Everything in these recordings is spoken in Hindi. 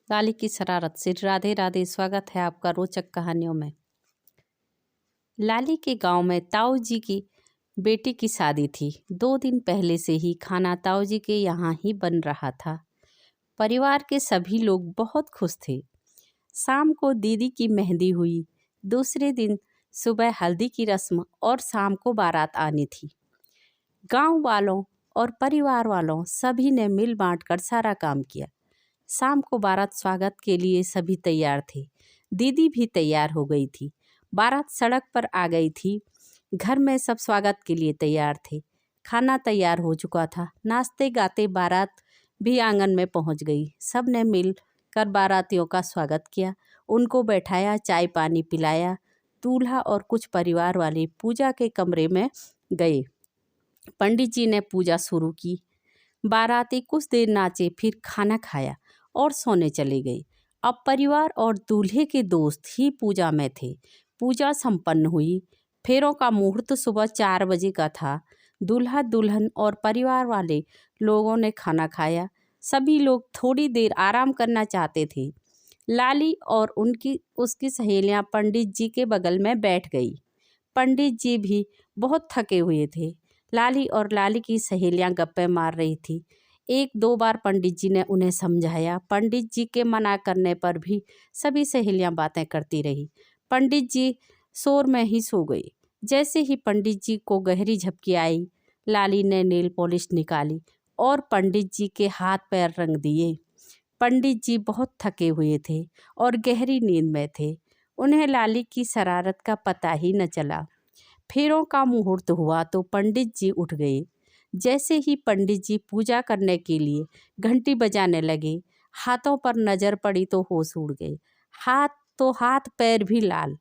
लाली की शरारत से राधे राधे। स्वागत है आपका रोचक कहानियों में। लाली के गांव में ताऊ जी की बेटी की शादी थी। 2 दिन पहले से ही खाना ताऊ जी के यहाँ ही बन रहा था। परिवार के सभी लोग बहुत खुश थे। शाम को दीदी की मेहंदी हुई। दूसरे दिन सुबह हल्दी की रस्म और शाम को बारात आनी थी। गांव वालों और परिवार वालों सभी ने मिल बांट कर सारा काम किया। शाम को बारात स्वागत के लिए सभी तैयार थे। दीदी भी तैयार हो गई थी। बारात सड़क पर आ गई थी। घर में सब स्वागत के लिए तैयार थे। खाना तैयार हो चुका था। नाचते गाते बारात भी आंगन में पहुंच गई। सब ने मिल कर बारातियों का स्वागत किया, उनको बैठाया, चाय पानी पिलाया। दूल्हा और कुछ परिवार वाले पूजा के कमरे में गए। पंडित जी ने पूजा शुरू की। बाराती कुछ देर नाचे, फिर खाना खाया और सोने चले गए। अब परिवार और दूल्हे के दोस्त ही पूजा में थे। पूजा संपन्न हुई। फेरों का मुहूर्त सुबह 4 बजे का था। दूल्हा दुल्हन और परिवार वाले लोगों ने खाना खाया। सभी लोग थोड़ी देर आराम करना चाहते थे। लाली और उसकी सहेलियां पंडित जी के बगल में बैठ गई। पंडित जी भी बहुत थके हुए थे। लाली और लाली की सहेलियां गप्पे मार रही थी। 1-2 बार पंडित जी ने उन्हें समझाया। पंडित जी के मना करने पर भी सभी सहेलियां बातें करती रही। पंडित जी शोर में ही सो गए। जैसे ही पंडित जी को गहरी झपकी आई, लाली ने नेल पॉलिश निकाली और पंडित जी के हाथ पैर रंग दिए। पंडित जी बहुत थके हुए थे और गहरी नींद में थे। उन्हें लाली की शरारत का पता ही न चला। फेरों का मुहूर्त हुआ तो पंडित जी उठ गए। जैसे ही पंडित जी पूजा करने के लिए घंटी बजाने लगे, हाथों पर नजर पड़ी तो होश उड़ गए। हाथ पैर भी लाल।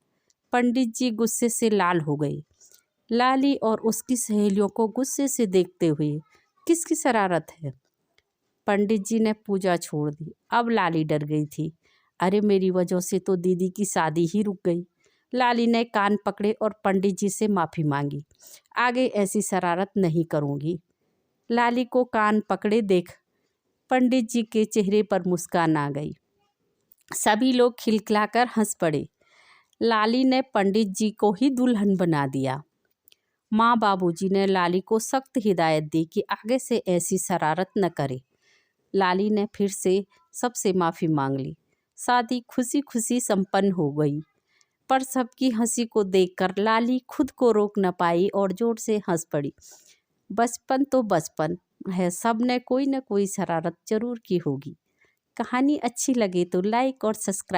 पंडित जी गुस्से से लाल हो गए। लाली और उसकी सहेलियों को गुस्से से देखते हुए, किसकी शरारत है? पंडित जी ने पूजा छोड़ दी। अब लाली डर गई थी। अरे, मेरी वजह से तो दीदी की शादी ही रुक गई। लाली ने कान पकड़े और पंडित जी से माफ़ी मांगी। आगे ऐसी शरारत नहीं करूँगी। लाली को कान पकड़े देख पंडित जी के चेहरे पर मुस्कान आ गई। सभी लोग खिलखिलाकर हंस पड़े। लाली ने पंडित जी को ही दुल्हन बना दिया। माँ बाबूजी ने लाली को सख्त हिदायत दी कि आगे से ऐसी शरारत न करे। लाली ने फिर से सबसे माफ़ी मांग ली। शादी खुशी खुशी संपन्न हो गई। पर सबकी हंसी को देखकर लाली खुद को रोक न पाई और जोर से हंस पड़ी। बचपन तो बचपन है, सब ने कोई न कोई शरारत जरूर की होगी। कहानी अच्छी लगे तो लाइक और सब्सक्राइब